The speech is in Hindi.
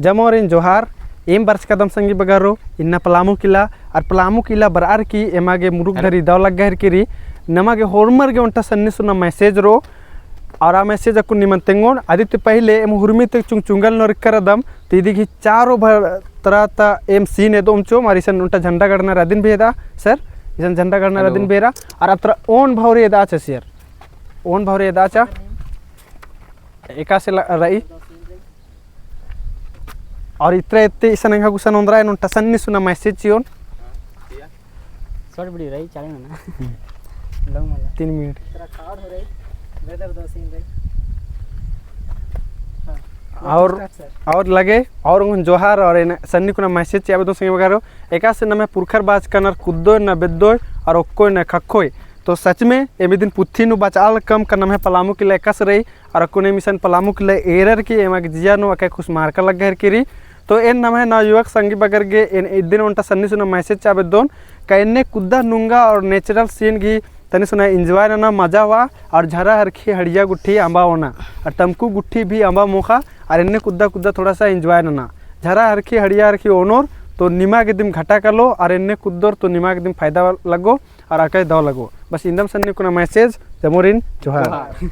जमोरिन जोहार एम बर्स कदम संगी बगारो इन्ना पलामू किला बरार की एमागे मुरुक धरी दौलग गहर किरी नमागे होर्मर गे उंटा सन्नी सुना मैसेज रो और आ मैसेज अकु निमन तेंगोन आदित्य पहले एम हुरमी तक चुंगल नोर करदम तीदी की चारों तरह एम सीन है दोम चो मारिसन उंटा झंडा गड़ना रादिन भेदा सर इसन झंडा गड़ना रादिन बेरा और अत्र ओन भावरे दाचा सर ओन भावरे दाचा एका से रही और इतने इतने इसन अंगा गुसन उंदरा है उंटा सन्नी सुना मैसेज चियोन शॉर्ट वीडियो रही चले ना लॉन्ग वाला 3 मिनट तेरा कार्ड हो रही वेदर दो सीन रही और लगे और उन जोहार और सन्नी को मैसेज चाहिए दो संगे वगैरह एका से न मैं पुरखर बाज कनर कुद्दो न बेद्दो और ओक्को न खक्कोय तो सच में एमी दिन पुथी नु बचाल कम का नम है पलामू के लिए एकस रही और अक्को ने मिशन पलामू के लिए एरर की एमा जिया नु अके खुश मार कर लग गहर किरी तो एन नम है ना युवक संगी बगर गे इन दिन उनटा सन्नी सुना मैसेज चाबे दोन का इन्ने कुद्दा नुंगा और नेचुरल सीन की तनी सुना इंजॉय ना मजा हुआ और झरा हरखी हड़िया गुट्ठी अम्बा होना और टमकू गुट्ठी भी अम्बा मोखा और इन्ने कुद्दा कुद्दा थोड़ा सा इंजॉय ना झरा हरखी हड़िया हरखी ओनोर तो निमा के दिन घटा कर लो और इन्ने कुद्दोर तो निमा के दिन फायदा लगो और आके दो लगो बस इंदम सन्नी को मैसेज जमोरिन जोहार।